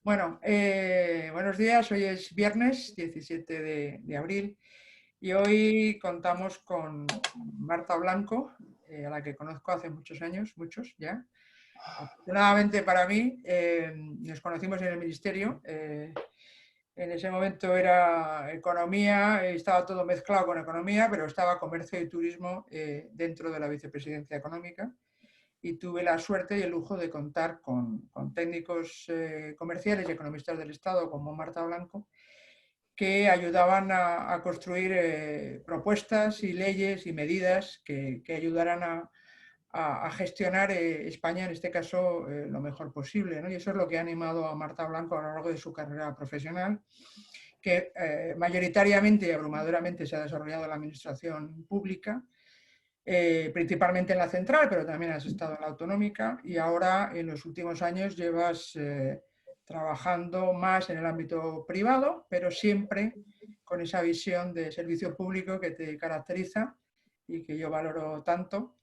Bueno, buenos días. Hoy es viernes 17 de abril y hoy contamos con Marta Blanco, a la que conozco hace muchos años, muchos ya. Afortunadamente para mí, nos conocimos en el ministerio. En ese momento era economía, estaba todo mezclado con economía, pero estaba comercio y turismo dentro de la vicepresidencia económica. Y tuve la suerte y el lujo de contar con técnicos comerciales y economistas del Estado como Marta Blanco, que ayudaban a construir propuestas y leyes y medidas que ayudaran a gestionar España, en este caso, lo mejor posible, ¿no? Y eso es lo que ha animado a Marta Blanco a lo largo de su carrera profesional, que mayoritariamente y abrumadoramente se ha desarrollado en la administración pública, principalmente en la central, pero también has estado en la autonómica y ahora en los últimos años llevas trabajando más en el ámbito privado, pero siempre con esa visión de servicio público que te caracteriza y que yo valoro tanto.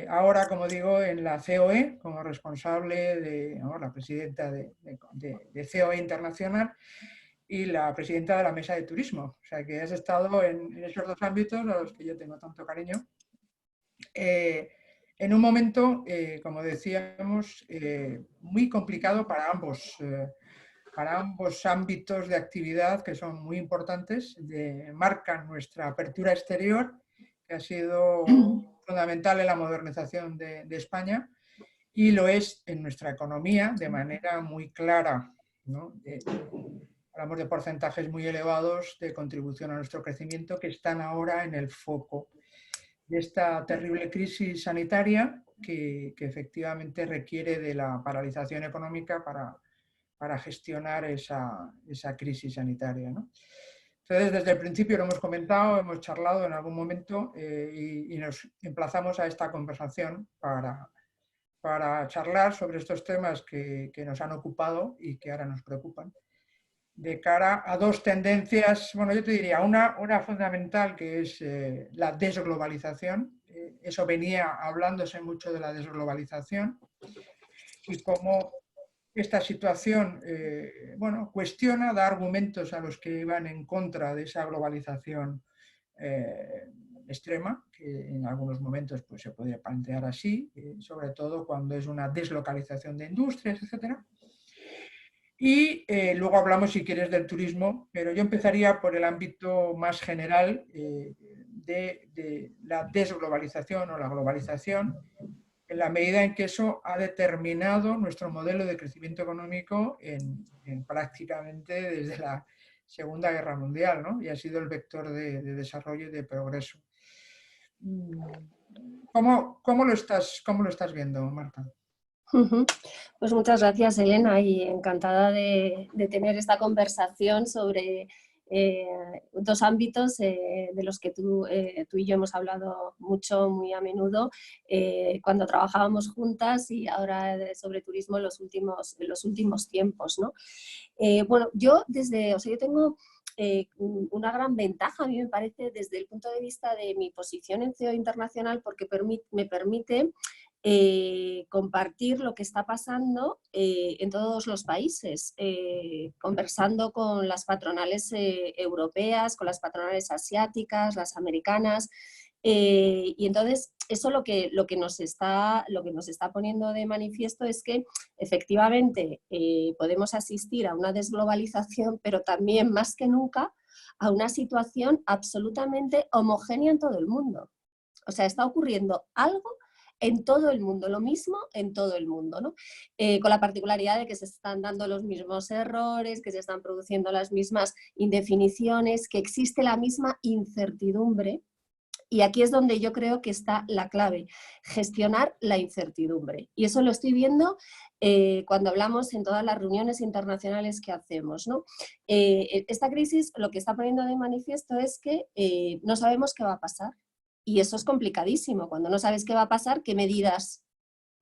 Ahora, como digo, en la COE, como responsable de, ¿no?, la presidenta de COE Internacional y la presidenta de la Mesa de Turismo. O sea, que has estado en esos dos ámbitos a los que yo tengo tanto cariño. En un momento, como decíamos, muy complicado para ambos ámbitos de actividad que son muy importantes, marcan nuestra apertura exterior, que ha sido fundamental en la modernización de España, y lo es en nuestra economía de manera muy clara, ¿no? Hablamos de porcentajes muy elevados de contribución a nuestro crecimiento que están ahora en el foco de esta terrible crisis sanitaria que efectivamente requiere de la paralización económica para gestionar esa crisis sanitaria, ¿no? Entonces, desde el principio lo hemos comentado, hemos charlado en algún momento y nos emplazamos a esta conversación para charlar sobre estos temas que nos han ocupado y que ahora nos preocupan, de cara a dos tendencias. Bueno, yo te diría, una fundamental, que es la desglobalización. Eso venía hablándose mucho de la desglobalización y cómo esta situación bueno, cuestiona, da argumentos a los que van en contra de esa globalización extrema, que en algunos momentos pues, se podría plantear así, sobre todo cuando es una deslocalización de industrias, etcétera. Y luego hablamos, si quieres, del turismo, pero yo empezaría por el ámbito más general de la desglobalización o la globalización, en la medida en que eso ha determinado nuestro modelo de crecimiento económico en prácticamente desde la Segunda Guerra Mundial, ¿no? Y ha sido el vector de desarrollo y de progreso. ¿Cómo lo estás viendo, Marta? Pues muchas gracias, Elena, y encantada de tener esta conversación sobre dos ámbitos de los que tú y yo hemos hablado mucho, muy a menudo, cuando trabajábamos juntas, y ahora sobre turismo en los últimos tiempos, ¿no? Bueno, yo tengo una gran ventaja, a mí me parece, desde el punto de vista de mi posición en CEO Internacional, porque me permite compartir lo que está pasando en todos los países, conversando con las patronales europeas, con las patronales asiáticas, las americanas, y entonces eso lo que nos está poniendo de manifiesto es que efectivamente podemos asistir a una desglobalización, pero también más que nunca a una situación absolutamente homogénea en todo el mundo. O sea, está ocurriendo algo en todo el mundo, lo mismo en todo el mundo, ¿no? Con la particularidad de que se están dando los mismos errores, que se están produciendo las mismas indefiniciones, que existe la misma incertidumbre. Y aquí es donde yo creo que está la clave, gestionar la incertidumbre. Y eso lo estoy viendo cuando hablamos en todas las reuniones internacionales que hacemos, ¿no? Esta crisis lo que está poniendo de manifiesto es que no sabemos qué va a pasar. Y eso es complicadísimo. Cuando no sabes qué va a pasar, ¿qué medidas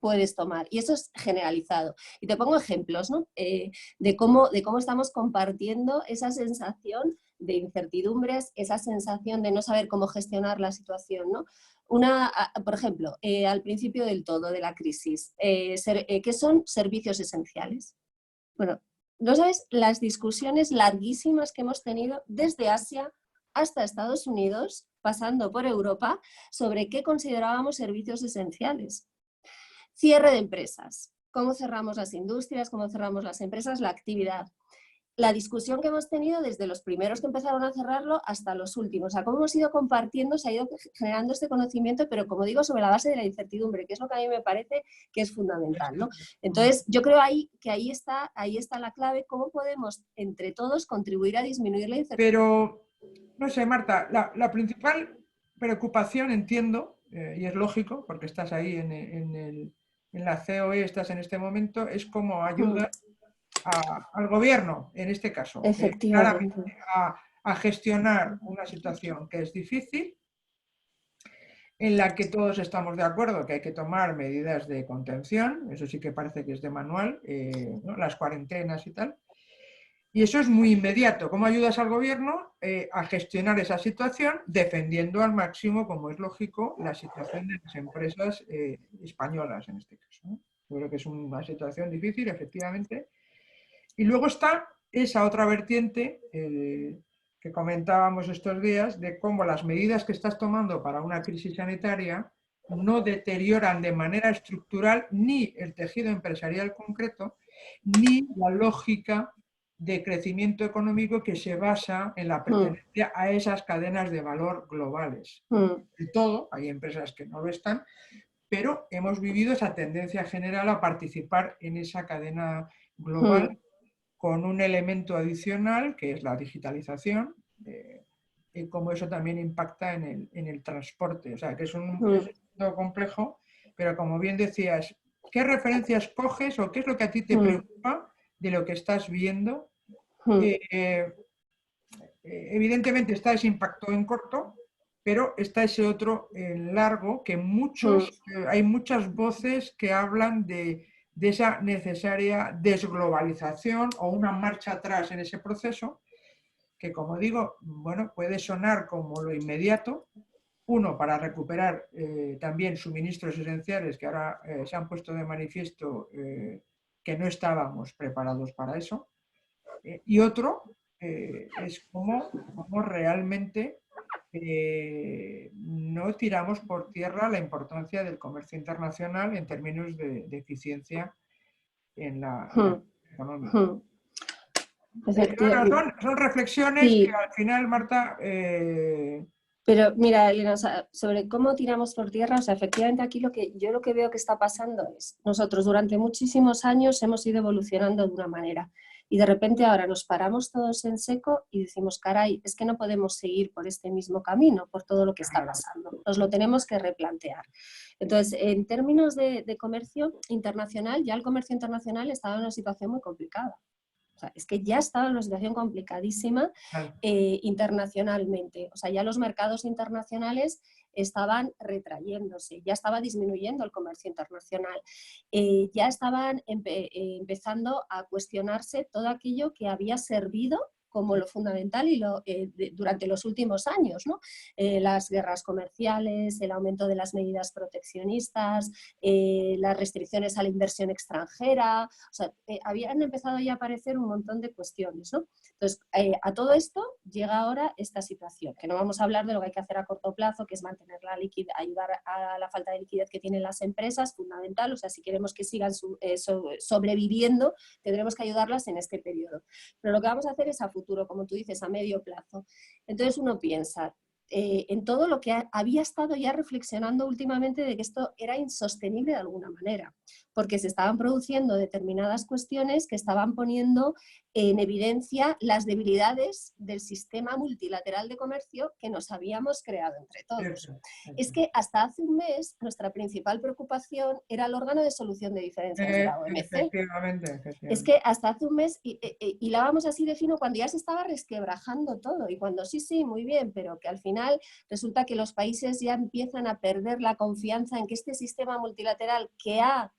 puedes tomar? Y eso es generalizado. Y te pongo ejemplos, ¿no? de cómo estamos compartiendo esa sensación de incertidumbres, esa sensación de no saber cómo gestionar la situación, ¿no? Por ejemplo, al principio del todo de la crisis, ¿qué son servicios esenciales? Bueno, no sabes las discusiones larguísimas que hemos tenido desde Asia hasta Estados Unidos, pasando por Europa, sobre qué considerábamos servicios esenciales. Cierre de empresas, cómo cerramos las industrias, cómo cerramos las empresas, la actividad. La discusión que hemos tenido desde los primeros que empezaron a cerrarlo hasta los últimos. O sea, cómo hemos ido compartiendo, se ha ido generando este conocimiento, pero como digo, sobre la base de la incertidumbre, que es lo que a mí me parece que es fundamental, ¿no? Entonces, yo creo que ahí está la clave, cómo podemos entre todos contribuir a disminuir la incertidumbre. Pero, no sé, Marta, la principal preocupación, entiendo, y es lógico, porque estás ahí en la COE, estás en este momento, es cómo ayudar al gobierno, en este caso, Efectivamente. claramente, a gestionar una situación que es difícil, en la que todos estamos de acuerdo que hay que tomar medidas de contención, eso sí que parece que es de manual, ¿no? Las cuarentenas y tal. Y eso es muy inmediato. ¿Cómo ayudas al gobierno a gestionar esa situación, defendiendo al máximo, como es lógico, la situación de las empresas españolas en este caso, ¿no? Yo creo que es una situación difícil, efectivamente. Y luego está esa otra vertiente que comentábamos estos días, de cómo las medidas que estás tomando para una crisis sanitaria no deterioran de manera estructural ni el tejido empresarial concreto, ni la lógica de crecimiento económico que se basa en la pertenencia a esas cadenas de valor globales. De todo, hay empresas que no lo están, pero hemos vivido esa tendencia general a participar en esa cadena global con un elemento adicional que es la digitalización, y cómo eso también impacta en el transporte. O sea, que es un mundo complejo, pero como bien decías, ¿qué referencias coges o qué es lo que a ti te preocupa de lo que estás viendo? Evidentemente está ese impacto en corto, pero está ese otro en largo, que hay muchas voces que hablan de esa necesaria desglobalización o una marcha atrás en ese proceso, que como digo, bueno, puede sonar como lo inmediato, uno, para recuperar también suministros esenciales que ahora se han puesto de manifiesto que no estábamos preparados para eso, y otro es cómo realmente no tiramos por tierra la importancia del comercio internacional en términos de eficiencia en la economía. Bueno, son reflexiones que al final, Marta... Pero mira, Elena, o sea, sobre cómo tiramos por tierra, o sea, efectivamente aquí yo lo que veo que está pasando es, nosotros durante muchísimos años hemos ido evolucionando de una manera y de repente ahora nos paramos todos en seco y decimos, caray, es que no podemos seguir por este mismo camino, por todo lo que está pasando, nos lo tenemos que replantear. Entonces, en términos de comercio internacional, ya el comercio internacional estaba en una situación muy complicada. O sea, es que ya estaba en una situación complicadísima internacionalmente. O sea, ya los mercados internacionales estaban retrayéndose, ya estaba disminuyendo el comercio internacional, ya estaban empezando a cuestionarse todo aquello que había servido como lo fundamental y durante los últimos años, ¿no? Las guerras comerciales, el aumento de las medidas proteccionistas, las restricciones a la inversión extranjera, o sea, habían empezado ya a aparecer un montón de cuestiones, ¿no? Entonces, a todo esto llega ahora esta situación, que no vamos a hablar de lo que hay que hacer a corto plazo, que es mantener la liquidez, ayudar a la falta de liquidez que tienen las empresas, fundamental, o sea, si queremos que sigan sobreviviendo, tendremos que ayudarlas en este periodo. Pero lo que vamos a hacer es a futuro, como tú dices, a medio plazo. Entonces uno piensa en todo lo que había estado ya reflexionando últimamente de que esto era insostenible de alguna manera, porque se estaban produciendo determinadas cuestiones que estaban poniendo en evidencia las debilidades del sistema multilateral de comercio que nos habíamos creado entre todos. Es que hasta hace un mes nuestra principal preocupación era el órgano de solución de diferencias de la OMC. Efectivamente. Es que hasta hace un mes hilábamos así de fino cuando ya se estaba resquebrajando todo y cuando sí, muy bien, pero que al final resulta que los países ya empiezan a perder la confianza en que este sistema multilateral que ha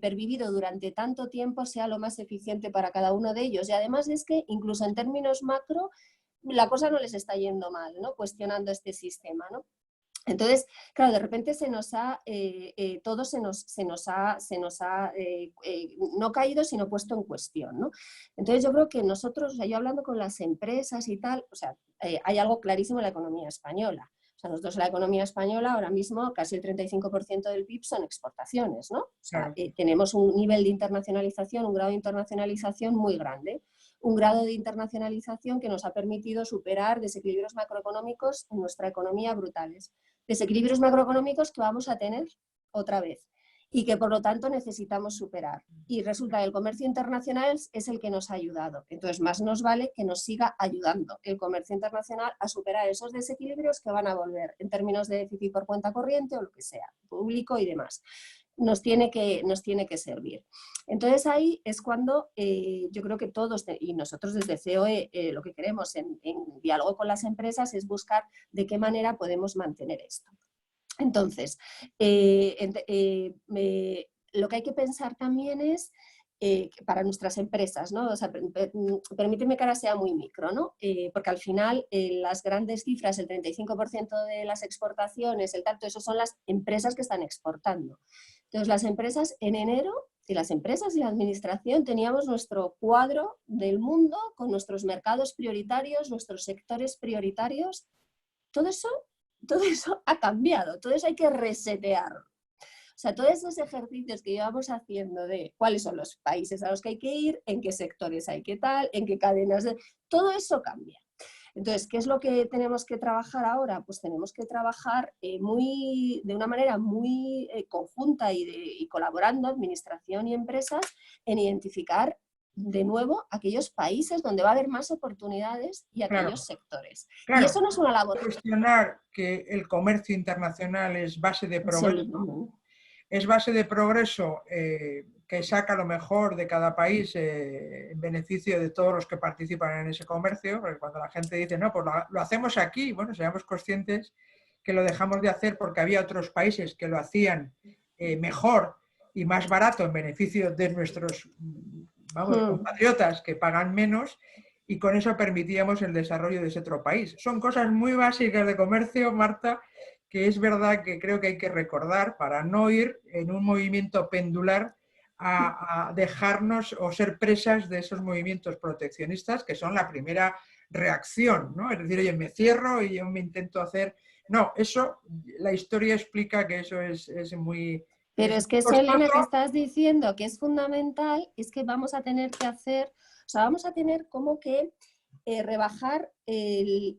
pervivido durante tanto tiempo sea lo más eficiente para cada uno de ellos. Y además es que incluso en términos macro la cosa no les está yendo mal, ¿no? Cuestionando este sistema, ¿no? Entonces, claro, de repente todo no caído, sino puesto en cuestión, ¿no? Entonces, yo creo que nosotros, o sea, yo hablando con las empresas y tal, o sea, hay algo clarísimo en la economía española. O sea, nosotros en la economía española ahora mismo casi el 35% del PIB son exportaciones, ¿no? O sea, Claro, tenemos un nivel de internacionalización, un grado de internacionalización muy grande, un grado de internacionalización que nos ha permitido superar desequilibrios macroeconómicos en nuestra economía brutales. Desequilibrios macroeconómicos que vamos a tener otra vez y que por lo tanto necesitamos superar. Y resulta que el comercio internacional es el que nos ha ayudado. Entonces, más nos vale que nos siga ayudando el comercio internacional a superar esos desequilibrios que van a volver en términos de déficit por cuenta corriente o lo que sea, público y demás. Nos tiene que servir. Entonces ahí es cuando yo creo que todos, y nosotros desde COE lo que queremos en diálogo con las empresas es buscar de qué manera podemos mantener esto. Entonces, lo que hay que pensar también es para nuestras empresas, ¿no? O sea, permíteme que ahora sea muy micro, ¿no? Porque al final las grandes cifras, el 35% de las exportaciones, el tanto, eso son las empresas que están exportando. Entonces, las empresas en enero, y las empresas y la administración teníamos nuestro cuadro del mundo con nuestros mercados prioritarios, nuestros sectores prioritarios. Todo eso ha cambiado, todo eso hay que resetear. O sea, todos esos ejercicios que llevamos haciendo de cuáles son los países a los que hay que ir, en qué sectores hay que tal, en qué cadenas, todo eso cambia. Entonces, ¿qué es lo que tenemos que trabajar ahora? Pues tenemos que trabajar de una manera muy conjunta y colaborando, administración y empresas, en identificar de nuevo aquellos países donde va a haber más oportunidades y aquellos sectores. claro. Y eso no es una labor. Cuestionar que el comercio internacional es base de progreso. Es base de progreso que saca lo mejor de cada país en beneficio de todos los que participan en ese comercio, porque cuando la gente dice, no, pues lo hacemos aquí, bueno, seamos conscientes que lo dejamos de hacer porque había otros países que lo hacían mejor y más barato en beneficio de nuestros compatriotas que pagan menos, y con eso permitíamos el desarrollo de ese otro país. Son cosas muy básicas de comercio, Marta, que es verdad que creo que hay que recordar para no ir en un movimiento pendular a dejarnos o ser presas de esos movimientos proteccionistas que son la primera reacción, ¿no? Es decir, oye, me cierro y yo me intento hacer... No, eso, la historia explica que eso es muy... Pero es que eso, Elena, que estás diciendo que es fundamental, es que vamos a tener que hacer, o sea, vamos a tener como que rebajar el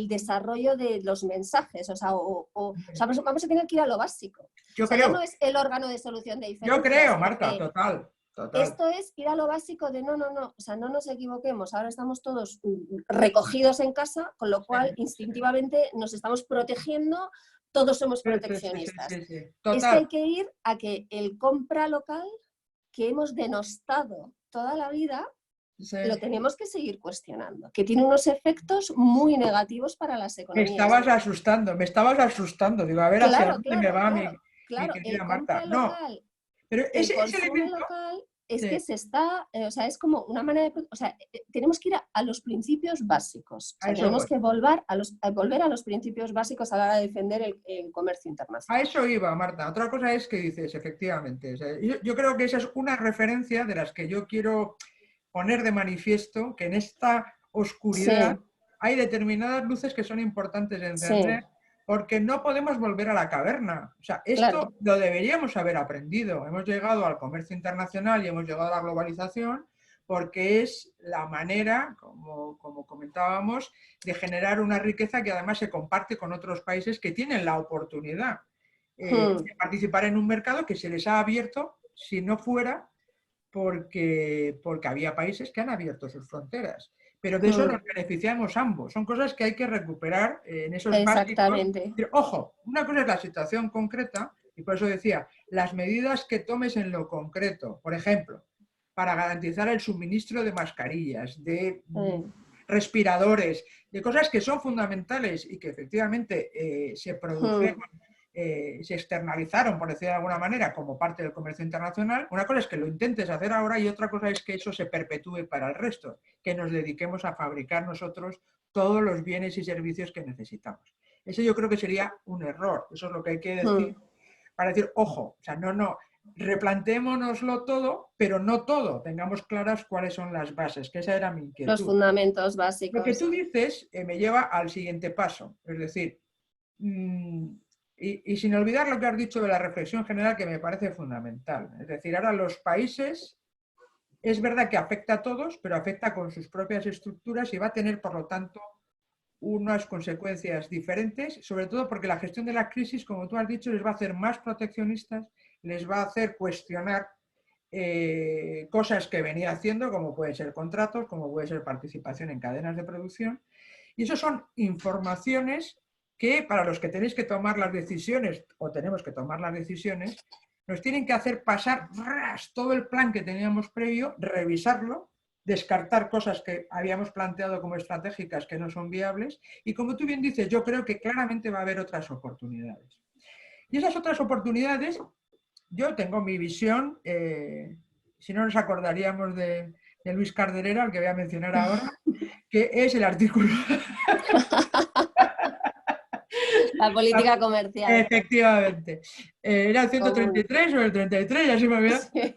desarrollo de los mensajes, o sea, vamos a tener que ir a lo básico. Yo creo. Ya no es el órgano de solución de diferencias. Yo creo, Marta, total. Esto es ir a lo básico de no, o sea, no nos equivoquemos, ahora estamos todos recogidos en casa, con lo cual instintivamente nos estamos protegiendo, todos somos proteccionistas. Sí. Es que hay que ir a que el compra local, que hemos denostado toda la vida, lo tenemos que seguir cuestionando, que tiene unos efectos muy negativos para las economías. Me estabas asustando. Digo, a ver, claro, hacia dónde me va mi querida Marta. Local, pero ese elemento local es que se está, o sea, es como una manera de, o sea, tenemos que ir a los principios básicos. O sea, tenemos que volver a los principios básicos a la hora de defender el comercio internacional. A eso iba, Marta. Otra cosa es que dices, efectivamente. O sea, yo creo que esa es una referencia de las que yo quiero poner de manifiesto, que en esta oscuridad hay determinadas luces que son importantes de encender, porque no podemos volver a la caverna. O sea, esto lo deberíamos haber aprendido. Hemos llegado al comercio internacional y hemos llegado a la globalización porque es la manera, como comentábamos, de generar una riqueza que además se comparte con otros países que tienen la oportunidad de participar en un mercado que se les ha abierto, si no fuera porque había países que han abierto sus fronteras. Pero de eso nos beneficiamos ambos. Son cosas que hay que recuperar en esos Exactamente. Pero, ojo, una cosa es la situación concreta, y por eso decía, las medidas que tomes en lo concreto, por ejemplo, para garantizar el suministro de mascarillas, de respiradores, de cosas que son fundamentales y que efectivamente se produjeron, se externalizaron, por decir de alguna manera, como parte del comercio internacional. Una cosa es que lo intentes hacer ahora y otra cosa es que eso se perpetúe para el resto, que nos dediquemos a fabricar nosotros todos los bienes y servicios que necesitamos. Ese yo creo que sería un error. Eso es lo que hay que decir para decir, ojo, o sea, no, replanteémonoslo todo, pero no todo. Tengamos claras cuáles son las bases, que esa era mi Los inquietud. fundamentos Lo que básicos. tú dices me lleva al siguiente paso, es decir, y sin olvidar lo que has dicho de la reflexión general, que me parece fundamental. Es decir, ahora los países, es verdad que afecta a todos, pero afecta con sus propias estructuras y va a tener, por lo tanto, unas consecuencias diferentes, sobre todo porque la gestión de la crisis, como tú has dicho, les va a hacer más proteccionistas, les va a hacer cuestionar cosas que venía haciendo, como pueden ser contratos, como puede ser participación en cadenas de producción. Y eso son informaciones que para los que tenéis que tomar las decisiones, o tenemos que tomar las decisiones, nos tienen que hacer pasar todo el plan que teníamos previo, revisarlo, descartar cosas que habíamos planteado como estratégicas que no son viables, y como tú bien dices, yo creo que claramente va a haber otras oportunidades. Y esas otras oportunidades, yo tengo mi visión, si no nos acordaríamos de Luis Carderera, al que voy a mencionar ahora, que es el artículo La política comercial. Efectivamente. ¿Era el Común. 133 o el 33? Ya se me olvidó. Sí,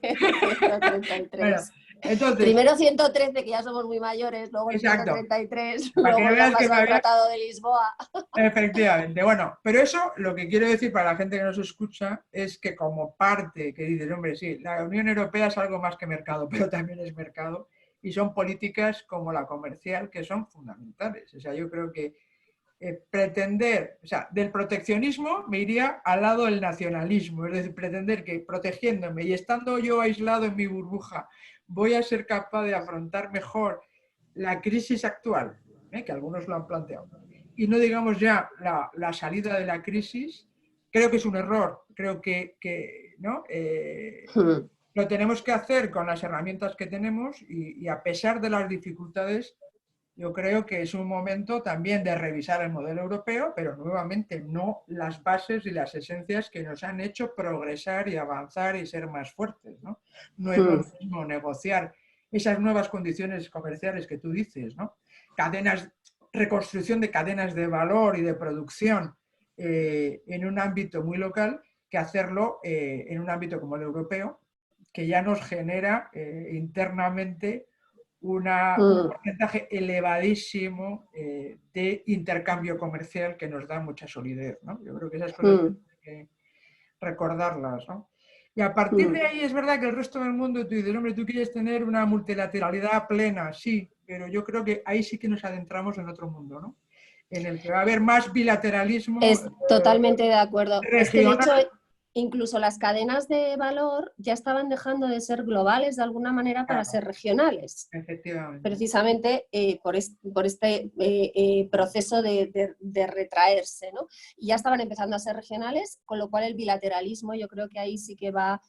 Bueno, 133. entonces, Primero 113, que ya somos muy mayores, luego el exacto. 133, Para que luego ya veas que pasó me al había... Tratado de Lisboa. Efectivamente. Bueno, pero eso lo que quiero decir para la gente que nos escucha es que como parte, que dices, hombre, sí, la Unión Europea es algo más que mercado, pero también es mercado y son políticas como la comercial que son fundamentales. O sea, yo creo que pretender, o sea, del proteccionismo me iría al lado del nacionalismo, es decir, pretender que protegiéndome y estando yo aislado en mi burbuja voy a ser capaz de afrontar mejor la crisis actual, que algunos lo han planteado, y no digamos ya la salida de la crisis, creo que es un error, creo que ¿no? Lo tenemos que hacer con las herramientas que tenemos y a pesar de las dificultades yo creo que es un momento también de revisar el modelo europeo, pero nuevamente no las bases y las esencias que nos han hecho progresar y avanzar y ser más fuertes, ¿no? No es lo mismo negociar esas nuevas condiciones comerciales que tú dices, ¿no? Cadenas, reconstrucción de cadenas de valor y de producción en un ámbito muy local que hacerlo en un ámbito como el europeo, que ya nos genera internamente un porcentaje elevadísimo de intercambio comercial que nos da mucha solidez, ¿no? Yo creo que esas cosas hay que recordarlas, ¿no? Y a partir de ahí es verdad que el resto del mundo, tú dices, hombre, tú quieres tener una multilateralidad plena, sí, pero yo creo que ahí sí que nos adentramos en otro mundo, ¿no? En el que va a haber más bilateralismo Es totalmente de acuerdo. Es que de hecho, regional. incluso las cadenas de valor ya estaban dejando de ser globales de alguna manera para Claro, ser regionales. efectivamente. Precisamente por este proceso de retraerse, ¿no? Y ya estaban empezando a ser regionales, con lo cual el bilateralismo yo creo que ahí sí que va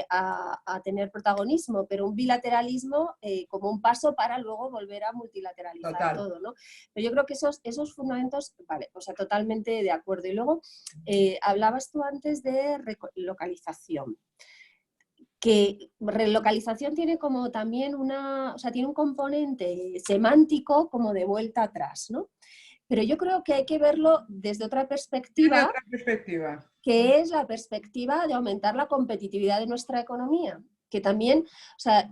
a tener protagonismo, pero un bilateralismo como un paso para luego volver a multilateralizar Total. todo, ¿no? Pero yo creo que esos fundamentos, vale, o sea, totalmente de acuerdo. Y luego hablabas tú antes de relocalización, que relocalización tiene como también o sea, tiene un componente semántico como de vuelta atrás, ¿no? Pero yo creo que hay que verlo desde otra Desde perspectiva, otra perspectiva. que es la perspectiva de aumentar la competitividad de nuestra economía. Que también, o sea,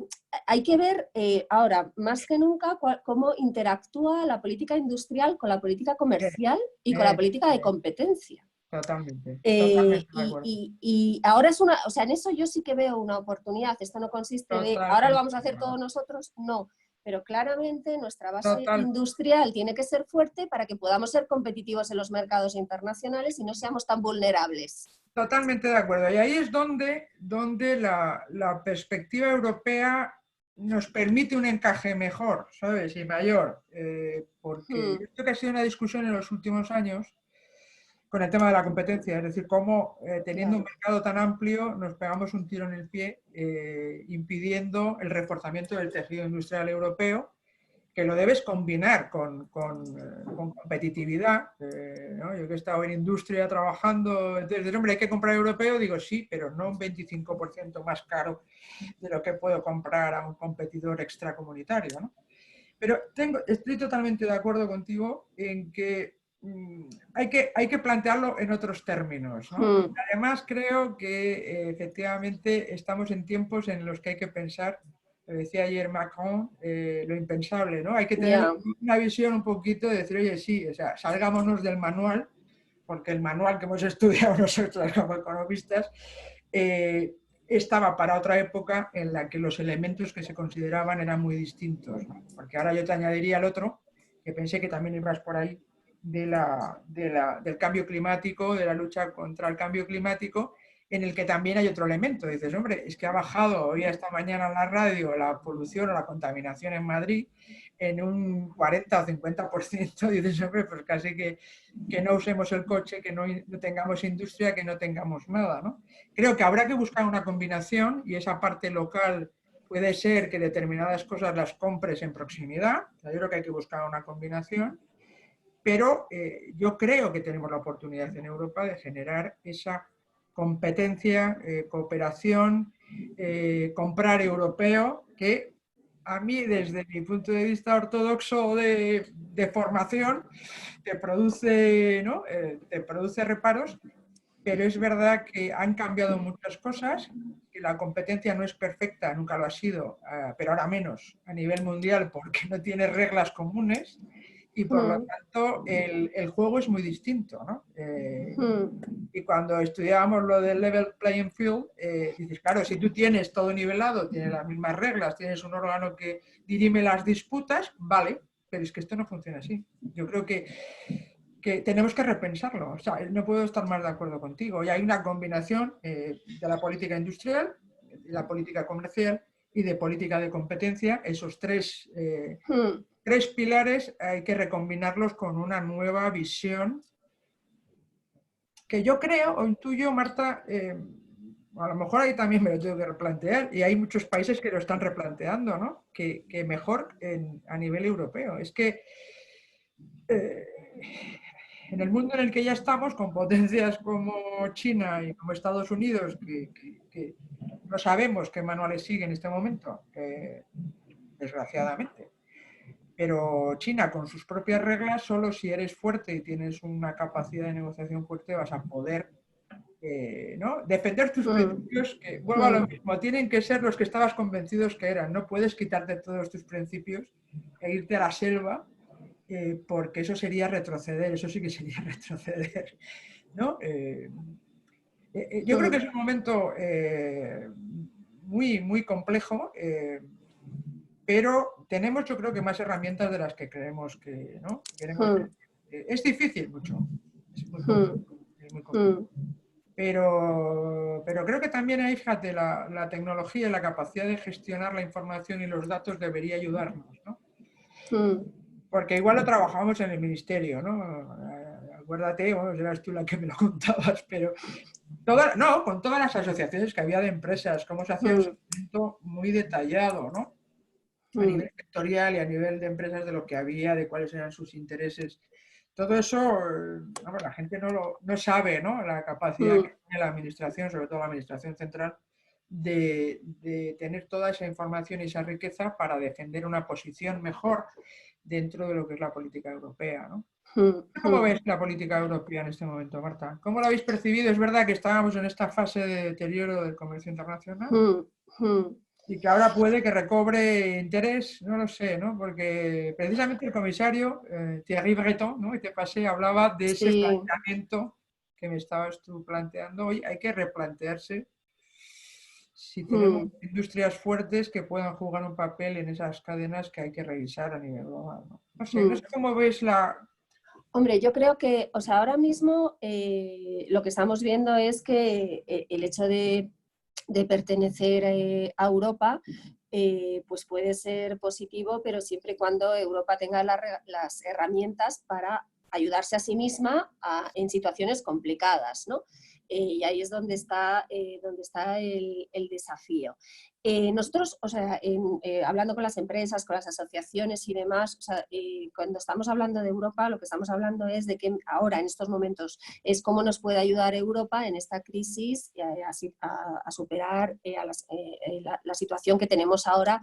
hay que ver ahora más que nunca cómo interactúa la política industrial con la política comercial y con la política de competencia. Totalmente, totalmente de acuerdo. Y ahora es o sea, en eso yo sí que veo una oportunidad. Esto no consiste de, ahora lo Totalmente vamos a de hacer acuerdo. todos nosotros, no. Pero claramente nuestra base Total, industrial tiene que ser fuerte para que podamos ser competitivos en los mercados internacionales y no seamos tan vulnerables. totalmente de acuerdo. Y ahí es donde la perspectiva europea nos permite un encaje mejor, ¿sabes? Y mayor. Porque yo creo que ha sido una discusión en los últimos años con el tema de la competencia, es decir, cómo teniendo un Claro. mercado tan amplio nos pegamos un tiro en el pie impidiendo el reforzamiento del tejido industrial europeo, que lo debes combinar con competitividad. ¿No? Yo que he estado en industria trabajando, entonces, hombre, hay que comprar europeo, digo sí, pero no un 25% más caro de lo que puedo comprar a un competidor extracomunitario, ¿no? Pero estoy totalmente de acuerdo contigo en que hay que plantearlo en otros términos, ¿no? Además, creo que efectivamente estamos en tiempos en los que hay que pensar, lo decía ayer Macron, lo impensable, ¿no? Hay que tener una visión un poquito de decir, oye, sí, o sea, salgámonos del manual, porque el manual que hemos estudiado nosotros como economistas estaba para otra época en la que los elementos que se consideraban eran muy distintos, ¿no? Porque ahora yo te añadiría el otro, que pensé que también ibas por ahí, del cambio climático, de la lucha contra el cambio climático, en el que también hay otro elemento. Dices, hombre, es que ha bajado hoy esta mañana en la radio la polución o la contaminación en Madrid en un 40 o 50%. Dices, hombre, pues casi que no usemos el coche, que no tengamos industria, que no tengamos nada, ¿no? Creo que habrá que buscar una combinación y esa parte local puede ser que determinadas cosas las compres en proximidad. O sea, yo creo que hay que buscar una combinación. Pero yo creo que tenemos la oportunidad en Europa de generar esa competencia, cooperación, comprar europeo, que a mí, desde mi punto de vista ortodoxo de formación, te produce, ¿no? Te produce reparos, pero es verdad que han cambiado muchas cosas, que la competencia no es perfecta, nunca lo ha sido, pero ahora menos a nivel mundial porque no tiene reglas comunes. Y por lo tanto el juego es muy distinto, ¿no? Y cuando estudiábamos lo del level playing field, dices, claro, si tú tienes todo nivelado, tienes las mismas reglas, tienes un órgano que dirime las disputas, vale, pero es que esto no funciona así. Yo creo que tenemos que repensarlo. O sea, no puedo estar más de acuerdo contigo. Y hay una combinación de la política industrial, de la política comercial y de política de competencia. Esos tres pilares hay que recombinarlos con una nueva visión que yo creo o intuyo, Marta, a lo mejor ahí también me lo tengo que replantear y hay muchos países que lo están replanteando, ¿no? Que mejor a nivel europeo. Es que en el mundo en el que ya estamos, con potencias como China y como Estados Unidos, que no sabemos qué manuales sigue en este momento, desgraciadamente. Pero China, con sus propias reglas, solo si eres fuerte y tienes una capacidad de negociación fuerte, vas a poder ¿no? defender tus principios, que vuelvo a lo mismo, tienen que ser los que estabas convencidos que eran. No puedes quitarte todos tus principios e irte a la selva, porque eso sería retroceder, eso sí que sería retroceder, ¿no? Yo creo que es un momento muy, muy complejo, pero tenemos, yo creo que más herramientas de las que creemos que, ¿no? Es difícil mucho, es muy complejo, es muy complejo. Pero creo que también ahí, fíjate, la tecnología y la capacidad de gestionar la información y los datos debería ayudarnos, ¿no? Porque igual lo trabajamos en el ministerio, ¿no? Acuérdate, bueno, eras tú la que me lo contabas, pero no, con todas las asociaciones que había de empresas, cómo se hacía un seguimiento muy detallado, ¿no? A nivel sectorial y a nivel de empresas de lo que había, de cuáles eran sus intereses. Todo eso, la gente no sabe, ¿no? La capacidad que tiene la administración, sobre todo la administración central, de tener toda esa información y esa riqueza para defender una posición mejor dentro de lo que es la política europea, ¿no? ¿Cómo ves la política europea en este momento, Marta? ¿Cómo la habéis percibido? Es verdad que estábamos en esta fase de deterioro del comercio internacional y que ahora puede que recobre interés, no lo sé, ¿no? Porque precisamente el comisario Thierry Breton, ¿no? Y te pasé, hablaba de ese planteamiento que me estabas tú planteando. Hoy hay que replantearse si tenemos industrias fuertes que puedan jugar un papel en esas cadenas que hay que revisar a nivel global, ¿no? No sé cómo ves la... Hombre, yo creo que, o sea, ahora mismo lo que estamos viendo es que el hecho de pertenecer a Europa pues puede ser positivo, pero siempre y cuando Europa tenga las herramientas para ayudarse a sí misma en situaciones complicadas, ¿no? Y ahí es donde está el desafío. Nosotros, o sea, hablando con las empresas, con las asociaciones y demás, o sea, cuando estamos hablando de Europa, lo que estamos hablando es de que ahora, en estos momentos, es cómo nos puede ayudar Europa en esta crisis a superar la situación que tenemos ahora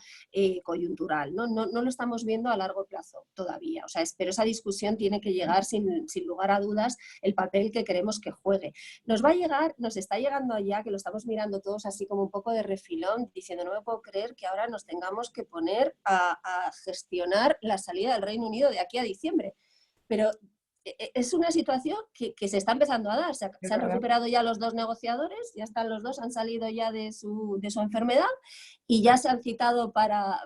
coyuntural, ¿no? No lo estamos viendo a largo plazo todavía, o sea, pero esa discusión tiene que llegar sin lugar a dudas el papel que queremos que juegue. Nos va a llegar, nos está llegando allá, que lo estamos mirando todos así como un poco de refilón, diciendo, no me puedo creer que ahora nos tengamos que poner a gestionar la salida del Reino Unido de aquí a diciembre. Pero es una situación que se está empezando a dar. Se han recuperado ya los dos negociadores, ya están los dos, han salido ya de su enfermedad y ya se han citado para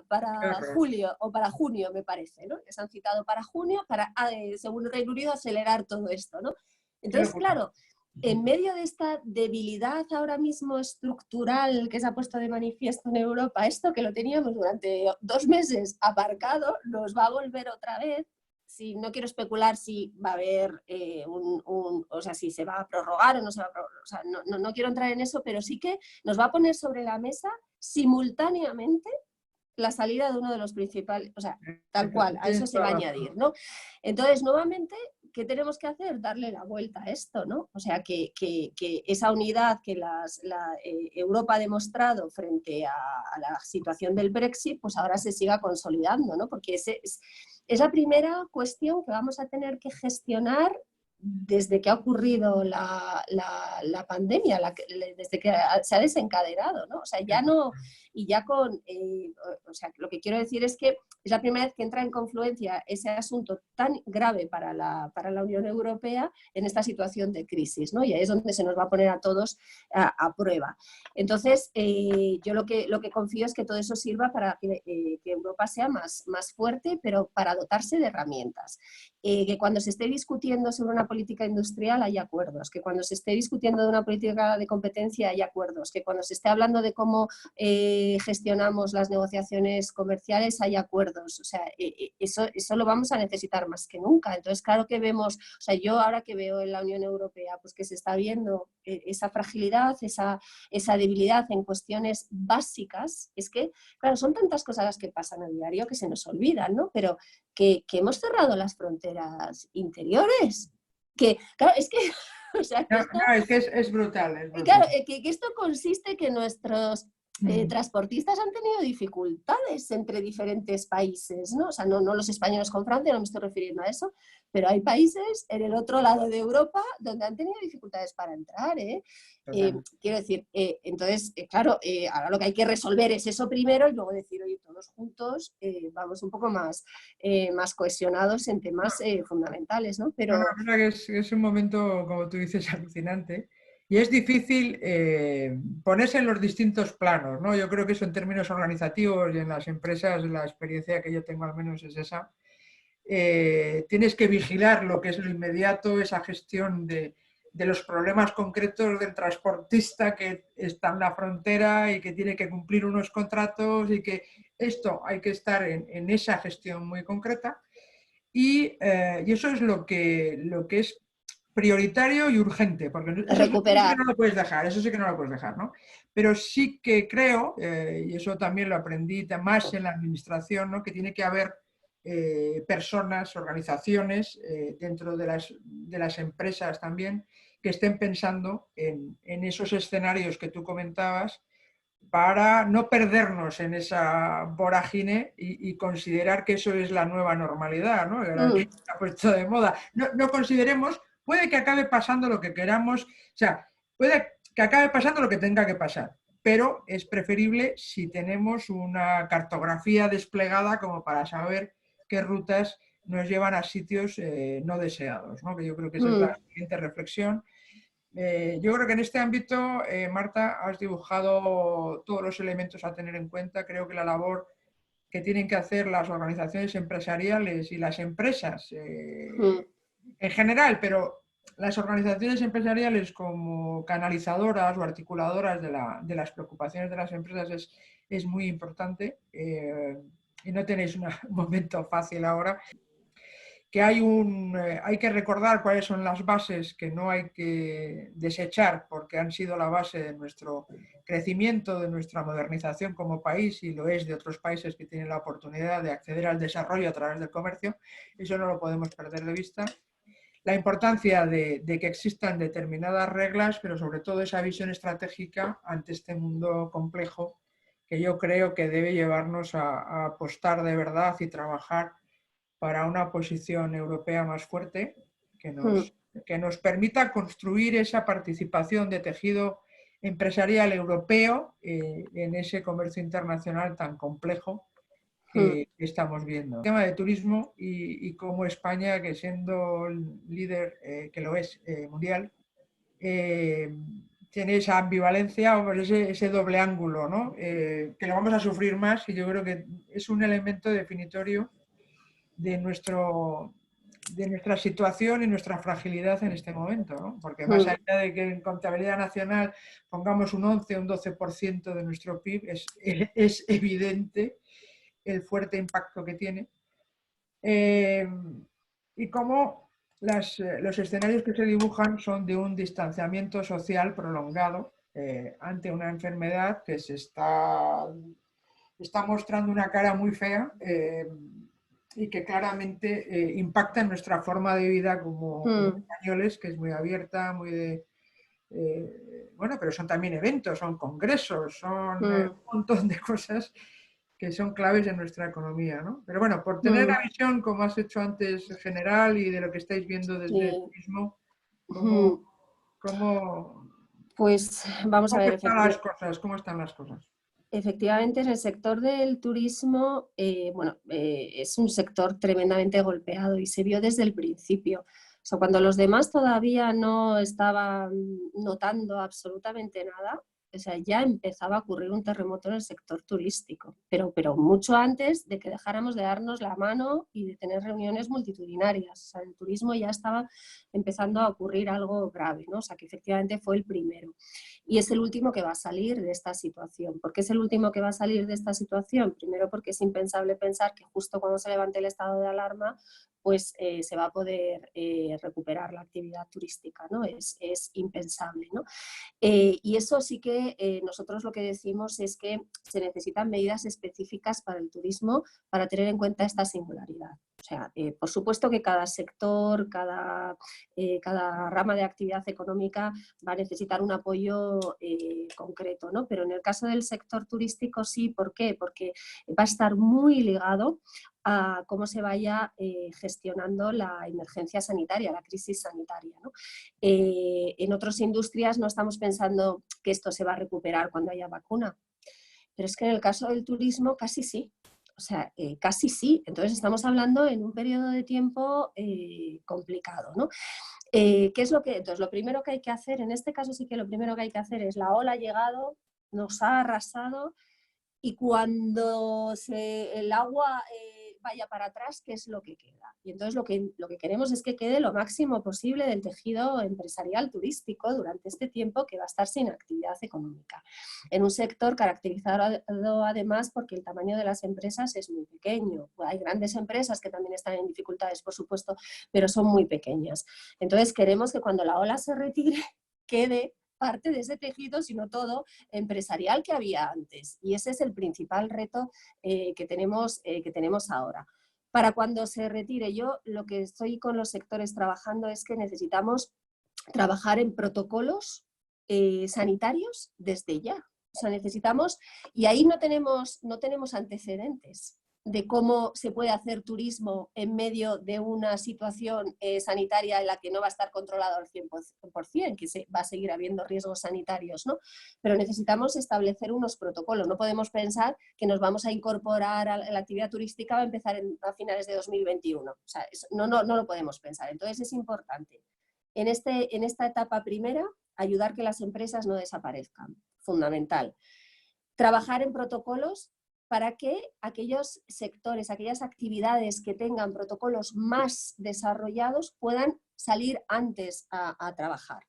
julio o para junio, me parece, ¿no? Se han citado para junio para, según el Reino Unido, acelerar todo esto, ¿no? Entonces, claro, en medio de esta debilidad ahora mismo estructural que se ha puesto de manifiesto en Europa, esto que lo teníamos durante 2 meses aparcado, nos va a volver otra vez. Si no quiero especular si va a haber o sea, si se va a prorrogar o no se va a prorrogar, o sea, no quiero entrar en eso, pero sí que nos va a poner sobre la mesa simultáneamente la salida de uno de los principales, o sea, tal cual, a eso se va a añadir, ¿no? Entonces, nuevamente, ¿qué tenemos que hacer? Darle la vuelta a esto, ¿no? O sea, que esa unidad que Europa ha demostrado frente a la situación del Brexit, pues ahora se siga consolidando, ¿no? Porque es la primera cuestión que vamos a tener que gestionar desde que ha ocurrido la pandemia, desde que se ha desencadenado, ¿no? O sea, ya no, y ya con, o sea, lo que quiero decir es que es la primera vez que entra en confluencia ese asunto tan grave para la Unión Europea en esta situación de crisis, ¿no? Y ahí es donde se nos va a poner a todos a prueba. Entonces, yo lo que confío es que todo eso sirva para que Europa sea más fuerte, pero para dotarse de herramientas. Que cuando se esté discutiendo sobre una política industrial hay acuerdos, que cuando se esté discutiendo de una política de competencia hay acuerdos, que cuando se esté hablando de cómo gestionamos las negociaciones comerciales hay acuerdos. O sea, eso lo vamos a necesitar más que nunca. Entonces, claro que vemos, o sea, yo ahora que veo en la Unión Europea pues que se está viendo esa fragilidad, esa debilidad en cuestiones básicas, es que, claro, son tantas cosas las que pasan a diario que se nos olvidan, ¿no? Pero que hemos cerrado las fronteras interiores. Que, claro, es que... O sea, que esto, es que es brutal. Es brutal. Claro, que esto consiste que nuestros transportistas han tenido dificultades entre diferentes países, ¿no? O sea, no los españoles con Francia, no me estoy refiriendo a eso, pero hay países en el otro lado de Europa donde han tenido dificultades para entrar, ¿eh? Quiero decir, entonces, claro, ahora lo que hay que resolver es eso primero y luego decir, oye, todos juntos vamos un poco más cohesionados en temas fundamentales, ¿no? Pero... la verdad que es un momento, como tú dices, alucinante. Y es difícil ponerse en los distintos planos, ¿no? Yo creo que eso en términos organizativos y en las empresas, la experiencia que yo tengo al menos es esa. Tienes que vigilar lo que es lo inmediato, esa gestión de los problemas concretos del transportista que está en la frontera y que tiene que cumplir unos contratos y que esto hay que estar en esa gestión muy concreta. Y eso es lo que es prioritario y urgente, porque eso sí que no lo puedes dejar, eso sí que no lo puedes dejar, ¿no? Pero sí que creo, y eso también lo aprendí más en la administración, ¿no? Que tiene que haber personas, organizaciones dentro de las empresas también que estén pensando en esos escenarios que tú comentabas para no perdernos en esa vorágine y considerar que eso es la nueva normalidad, ¿no? Ahora que está puesto de moda. No consideremos, puede que acabe pasando lo que queramos, o sea, puede que acabe pasando lo que tenga que pasar, pero es preferible si tenemos una cartografía desplegada como para saber qué rutas nos llevan a sitios no deseados, ¿no? Que yo creo que esa es la siguiente reflexión. Yo creo que en este ámbito, Marta, has dibujado todos los elementos a tener en cuenta. Creo que la labor que tienen que hacer las organizaciones empresariales y las empresas en general, pero las organizaciones empresariales como canalizadoras o articuladoras de las preocupaciones de las empresas es muy importante y no tenéis un momento fácil ahora. que hay que recordar cuáles son las bases que no hay que desechar porque han sido la base de nuestro crecimiento, de nuestra modernización como país y lo es de otros países que tienen la oportunidad de acceder al desarrollo a través del comercio. Eso no lo podemos perder de vista. La importancia de que existan determinadas reglas, pero sobre todo esa visión estratégica ante este mundo complejo que yo creo que debe llevarnos a apostar de verdad y trabajar para una posición europea más fuerte que nos permita construir esa participación de tejido empresarial europeo en ese comercio internacional tan complejo que estamos viendo. El tema de turismo y cómo España, que siendo líder, que lo es mundial, tiene esa ambivalencia o ese doble ángulo, ¿no? Que lo vamos a sufrir más y yo creo que es un elemento definitorio de, de nuestra situación y nuestra fragilidad en este momento, ¿no? Porque más allá de que en contabilidad nacional pongamos un 11 o un 12% de nuestro PIB, es evidente el fuerte impacto que tiene. Y cómo los escenarios que se dibujan son de un distanciamiento social prolongado ante una enfermedad que se está mostrando una cara muy fea y que claramente impacta en nuestra forma de vida como españoles, que es muy abierta, muy de... bueno, pero son también eventos, son congresos, son un montón de cosas que son claves en nuestra economía, ¿no? Pero bueno, por tener la visión, como has hecho antes, general y de lo que estáis viendo desde el turismo, pues vamos a ver, ¿cómo están las cosas? Efectivamente, en el sector del turismo, es un sector tremendamente golpeado y se vio desde el principio. O sea, cuando los demás todavía no estaban notando absolutamente nada, o sea, ya empezaba a ocurrir un terremoto en el sector turístico, pero mucho antes de que dejáramos de darnos la mano y de tener reuniones multitudinarias. O sea, en el turismo ya estaba empezando a ocurrir algo grave, ¿no? O sea, que efectivamente fue el primero. Y es el último que va a salir de esta situación. ¿Por qué es el último que va a salir de esta situación? Primero porque es impensable pensar que justo cuando se levante el estado de alarma, pues se va a poder recuperar la actividad turística, ¿no? Es impensable, ¿no? Y eso sí que nosotros lo que decimos es que se necesitan medidas específicas para el turismo para tener en cuenta esta singularidad. O sea, por supuesto que cada sector, cada rama de actividad económica va a necesitar un apoyo concreto, ¿no? Pero en el caso del sector turístico sí, ¿por qué? Porque va a estar muy ligado a cómo se vaya gestionando la emergencia sanitaria, la crisis sanitaria, ¿no? En otras industrias no estamos pensando que esto se va a recuperar cuando haya vacuna, pero es que en el caso del turismo casi sí. O sea, casi sí. Entonces estamos hablando en un periodo de tiempo complicado, ¿no? ¿Qué es lo que? Entonces, lo primero que hay que hacer, en este caso sí que lo primero que hay que hacer es la ola ha llegado, nos ha arrasado y cuando el agua vaya para atrás, ¿qué es lo que queda? Y entonces lo que queremos es que quede lo máximo posible del tejido empresarial turístico durante este tiempo que va a estar sin actividad económica. En un sector caracterizado además porque el tamaño de las empresas es muy pequeño. Hay grandes empresas que también están en dificultades, por supuesto, pero son muy pequeñas. Entonces queremos que cuando la ola se retire, quede parte de ese tejido, sino todo empresarial que había antes. Y ese es el principal reto que tenemos ahora. Para cuando se retire, yo lo que estoy con los sectores trabajando es que necesitamos trabajar en protocolos sanitarios desde ya. O sea, necesitamos, y ahí no tenemos antecedentes de cómo se puede hacer turismo en medio de una situación sanitaria en la que no va a estar controlado al 100%, que va a seguir habiendo riesgos sanitarios, ¿no? Pero necesitamos establecer unos protocolos. No podemos pensar que nos vamos a incorporar a la actividad turística va a empezar a finales de 2021. O sea, no lo podemos pensar. Entonces es importante en esta etapa primera ayudar que las empresas no desaparezcan. Fundamental. Trabajar en protocolos para que aquellos sectores, aquellas actividades que tengan protocolos más desarrollados puedan salir antes a trabajar.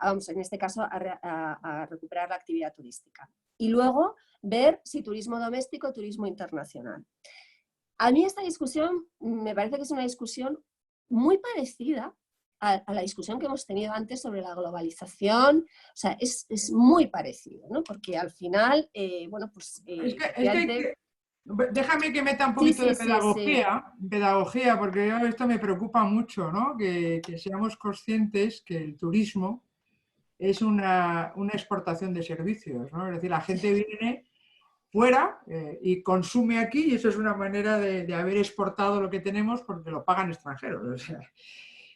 Vamos, en este caso, a recuperar la actividad turística. Y luego ver si turismo doméstico o turismo internacional. A mí esta discusión me parece que es una discusión muy parecida a la discusión que hemos tenido antes sobre la globalización. O sea, es muy parecido, ¿no? Porque al final, bueno, pues... Déjame que meta un poquito de pedagogía, porque esto me preocupa mucho, ¿no? Que seamos conscientes que el turismo es una exportación de servicios, ¿no? Es decir, la gente viene fuera y consume aquí, y eso es una manera de haber exportado lo que tenemos porque lo pagan extranjeros. O sea,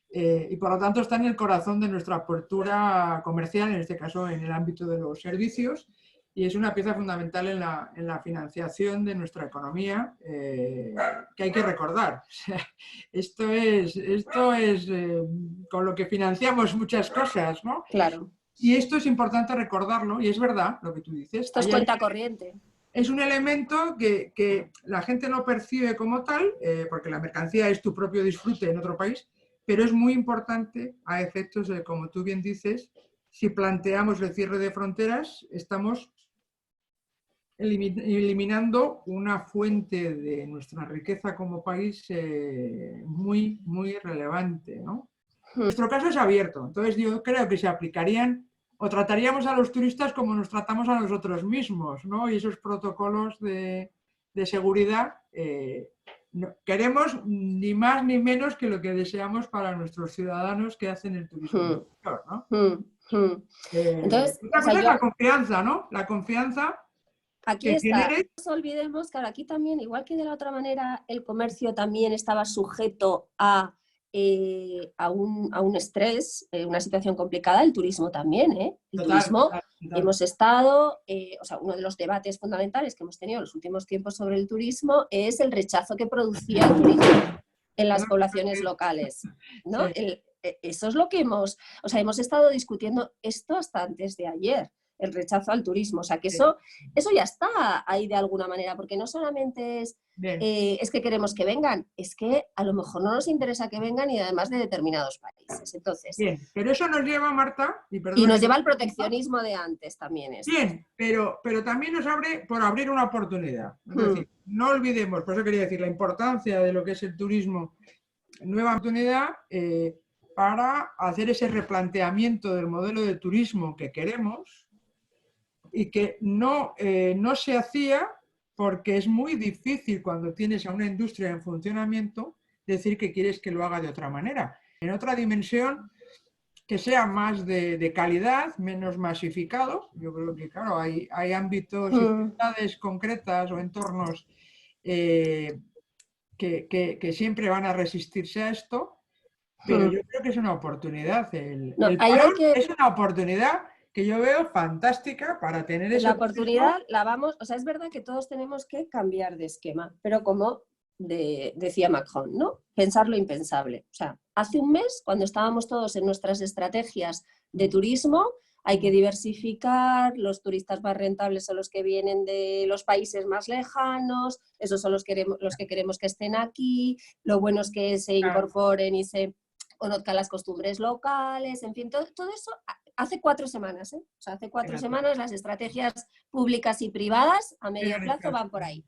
y por lo tanto está en el corazón de nuestra apertura comercial, en este caso en el ámbito de los servicios, y es una pieza fundamental en la financiación de nuestra economía, que hay que recordar. O sea, esto es con lo que financiamos muchas cosas, ¿no? Claro. Y esto es importante recordarlo, y es verdad lo que tú dices. Esto es cuenta corriente. Es un elemento que la gente no percibe como tal, porque la mercancía es tu propio disfrute en otro país, pero es muy importante a efectos de, como tú bien dices, si planteamos el cierre de fronteras, estamos eliminando una fuente de nuestra riqueza como país muy, muy relevante, ¿no? Nuestro caso es abierto, entonces yo creo que se aplicarían o trataríamos a los turistas como nos tratamos a nosotros mismos, ¿no? Y esos protocolos de seguridad queremos ni más ni menos que lo que deseamos para nuestros ciudadano's que hacen el turismo, ¿no? Entonces, otra cosa es la confianza, ¿no? La confianza aquí que está. genere... No nos olvidemos que aquí también, igual que de la otra manera, el comercio también estaba sujeto a un estrés, una situación complicada, el turismo también, ¿eh? El turismo, hemos estado, o sea, uno de los debates fundamentales que hemos tenido en los últimos tiempos sobre el turismo es el rechazo que producía el turismo en las poblaciones locales, ¿no? Sí. Eso es lo que hemos estado discutiendo esto hasta antes de ayer, el rechazo al turismo, o sea que eso ya está ahí de alguna manera, porque no solamente es que queremos que vengan, es que a lo mejor no nos interesa que vengan y además de determinados países. Entonces, bien, pero eso nos lleva, Marta, y nos lleva al proteccionismo de antes también. Bien, pero también nos abre por abrir una oportunidad. Es decir, no olvidemos, por eso quería decir, la importancia de lo que es el turismo, nueva oportunidad para hacer ese replanteamiento del modelo de turismo que queremos y que no se hacía porque es muy difícil cuando tienes a una industria en funcionamiento decir que quieres que lo haga de otra manera. En otra dimensión, que sea más de calidad, menos masificado. Yo creo que, claro, hay ámbitos y ciudades concretas o entornos que siempre van a resistirse a esto, pero yo creo que es una oportunidad. El parón es una oportunidad que yo veo fantástica para tener esa oportunidad. La vamos, o sea, es verdad que todos tenemos que cambiar de esquema, pero como decía Macron, ¿no? Pensar lo impensable. O sea, hace un mes, cuando estábamos todos en nuestras estrategias de turismo, hay que diversificar, los turistas más rentables son los que vienen de los países más lejanos, esos son los que queremos que estén aquí, lo bueno es que se incorporen y se conozcan las costumbres locales, en fin, todo eso hace 4 semanas, ¿eh? O sea, hace 4 semanas las estrategias públicas y privadas a medio plazo van por ahí.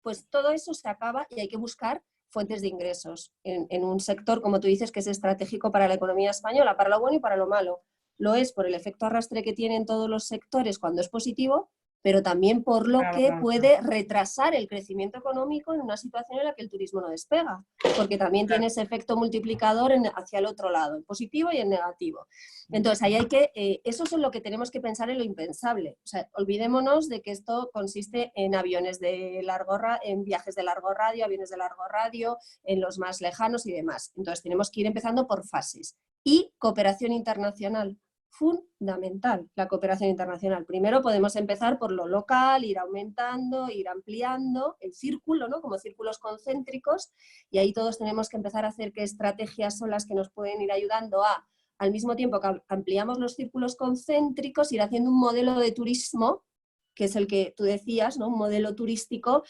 Pues todo eso se acaba y hay que buscar fuentes de ingresos en un sector, como tú dices, que es estratégico para la economía española, para lo bueno y para lo malo. Lo es por el efecto arrastre que tienen todos los sectores cuando es positivo, pero también por lo que puede retrasar el crecimiento económico en una situación en la que el turismo no despega, porque también tiene ese efecto multiplicador hacia el otro lado, en positivo y en negativo. Entonces, ahí hay que, eso es en lo que tenemos que pensar en lo impensable. O sea, olvidémonos de que esto consiste en aviones en viajes de largo radio, aviones de largo radio, en los más lejanos y demás. Entonces, tenemos que ir empezando por fases. Y cooperación internacional. Fundamental la cooperación internacional. Primero podemos empezar por lo local, ir aumentando, ir ampliando el círculo, ¿no? Como círculos concéntricos, y ahí todos tenemos que empezar a hacer qué estrategias son las que nos pueden ir ayudando a, al mismo tiempo que ampliamos los círculos concéntricos, ir haciendo un modelo de turismo, que es el que tú decías, ¿no? Un modelo turístico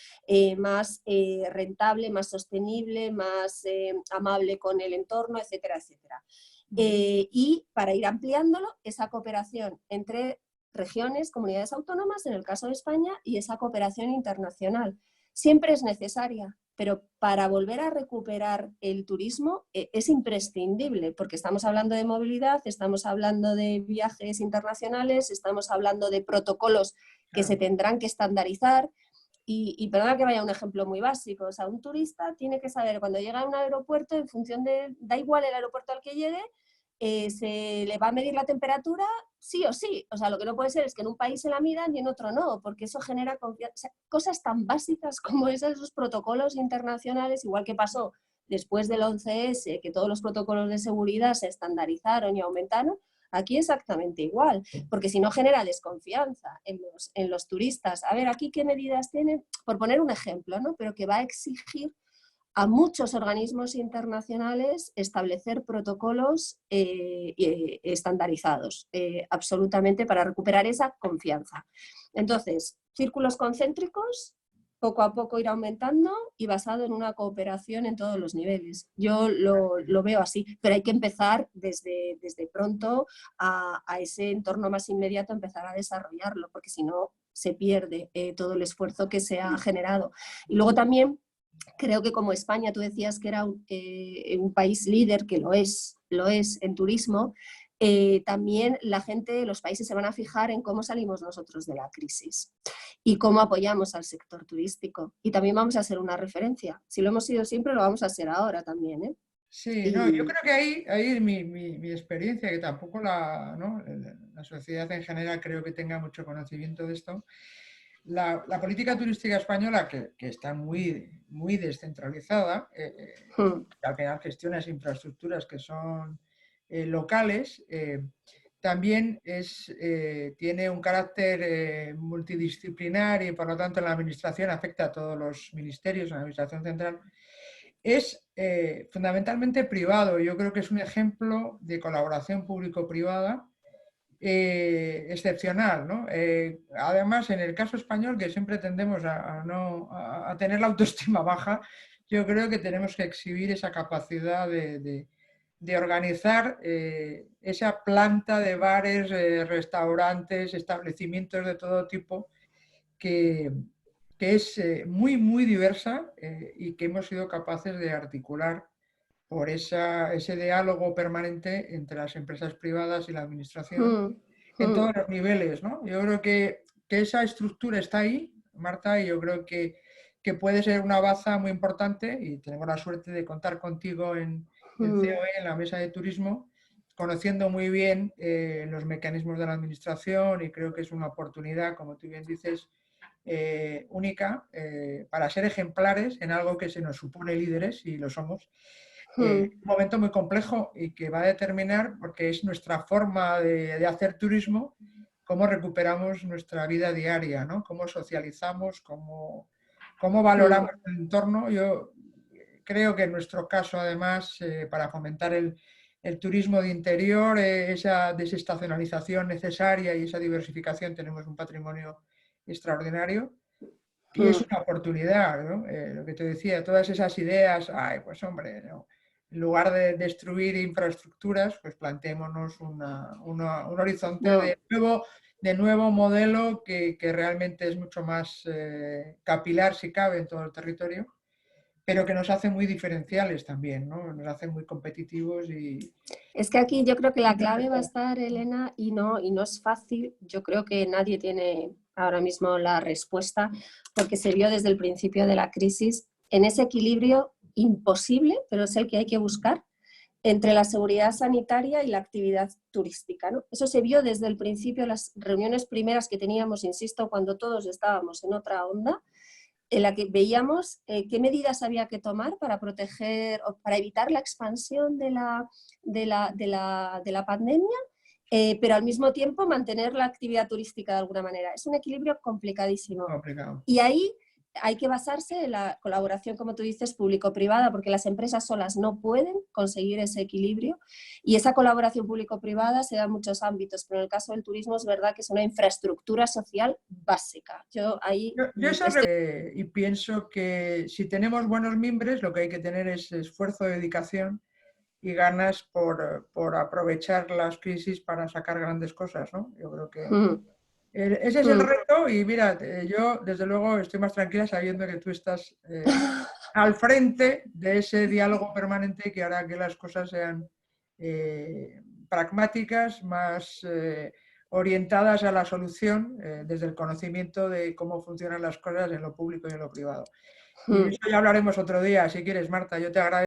más rentable, más sostenible, más amable con el entorno, etcétera, etcétera. Y para ir ampliándolo, esa cooperación entre regiones, comunidades autónomas, en el caso de España, y esa cooperación internacional. Siempre es necesaria, pero para volver a recuperar el turismo es imprescindible, porque estamos hablando de movilidad, estamos hablando de viajes internacionales, estamos hablando de protocolos que se tendrán que estandarizar. Y perdona que vaya un ejemplo muy básico, o sea, un turista tiene que saber cuando llega a un aeropuerto, en función de, da igual el aeropuerto al que llegue, se le va a medir la temperatura sí o sí. O sea, lo que no puede ser es que en un país se la midan y en otro no, porque eso genera confianza. O sea, cosas tan básicas como esos protocolos internacionales, igual que pasó después del 11S, que todos los protocolos de seguridad se estandarizaron y aumentaron. Aquí exactamente igual, porque si no genera desconfianza en los turistas. A ver, aquí qué medidas tienen, por poner un ejemplo, ¿no? Pero que va a exigir a muchos organismos internacionales establecer protocolos estandarizados, absolutamente, para recuperar esa confianza. Entonces, círculos concéntricos, poco a poco ir aumentando y basado en una cooperación en todos los niveles. Yo lo veo así, pero hay que empezar desde pronto a ese entorno más inmediato, empezar a desarrollarlo, porque si no se pierde todo el esfuerzo que se ha generado. Y luego también creo que como España, tú decías que era un país líder, que lo es en turismo, también la gente, los países se van a fijar en cómo salimos nosotros de la crisis y cómo apoyamos al sector turístico. Y también vamos a ser una referencia. Si lo hemos sido siempre, lo vamos a ser ahora también, ¿eh? Sí, no, yo creo que ahí mi experiencia, que tampoco ¿no? La sociedad en general creo que tenga mucho conocimiento de esto. La política turística española, que está muy descentralizada, al final gestiona infraestructuras que son locales, también tiene un carácter multidisciplinar y por lo tanto la administración afecta a todos los ministerios, a la administración central. Es fundamentalmente privado. Yo creo que es un ejemplo de colaboración público-privada excepcional, ¿no? Además, en el caso español, que siempre tendemos a tener la autoestima baja, yo creo que tenemos que exhibir esa capacidad de organizar esa planta de bares, restaurantes, establecimientos de todo tipo que, que es muy diversa y que hemos sido capaces de articular por ese diálogo permanente entre las empresas privadas y la administración en todos los niveles, ¿no? Yo creo que esa estructura está ahí, Marta, y yo creo que puede ser una baza muy importante y tenemos la suerte de contar contigo en COE, en la mesa de turismo, conociendo muy bien los mecanismos de la administración y creo que es una oportunidad, como tú bien dices, única para ser ejemplares en algo que se nos supone líderes y lo somos. Un momento muy complejo y que va a determinar, porque es nuestra forma de hacer turismo, cómo recuperamos nuestra vida diaria, ¿no? Cómo socializamos, cómo valoramos el entorno. Yo creo que en nuestro caso, además, para fomentar el turismo de interior, esa desestacionalización necesaria y esa diversificación, tenemos un patrimonio extraordinario. Y es una oportunidad, ¿no? Lo que te decía, todas esas ideas, ay, pues hombre, ¿no? En lugar de destruir infraestructuras, pues planteémonos un horizonte No. de nuevo modelo que realmente es mucho más capilar, si cabe, en todo el territorio, pero que nos hace muy diferenciales también, ¿no? Nos hace muy competitivos y... Es que aquí yo creo que la clave va a estar, Elena, y no es fácil. Yo creo que nadie tiene ahora mismo la respuesta, porque se vio desde el principio de la crisis en ese equilibrio imposible, pero es el que hay que buscar, entre la seguridad sanitaria y la actividad turística, ¿no? Eso se vio desde el principio, las reuniones primeras que teníamos, insisto, cuando todos estábamos en otra onda, en la que veíamos qué medidas había que tomar para proteger o para evitar la expansión de la pandemia, pero al mismo tiempo mantener la actividad turística de alguna manera. Es un equilibrio complicadísimo. Complicado. Y ahí hay que basarse en la colaboración, como tú dices, público-privada, porque las empresas solas no pueden conseguir ese equilibrio y esa colaboración público-privada se da en muchos ámbitos, pero en el caso del turismo es verdad que es una infraestructura social básica. Yo eso y pienso que si tenemos buenos mimbres, lo que hay que tener es esfuerzo, dedicación y ganas por aprovechar las crisis para sacar grandes cosas, ¿no? Yo creo que ese es el reto y mira, yo desde luego estoy más tranquila sabiendo que tú estás al frente de ese diálogo permanente que hará que las cosas sean pragmáticas, más orientadas a la solución desde el conocimiento de cómo funcionan las cosas en lo público y en lo privado. Y de eso ya hablaremos otro día, si quieres, Marta. Yo te agradezco.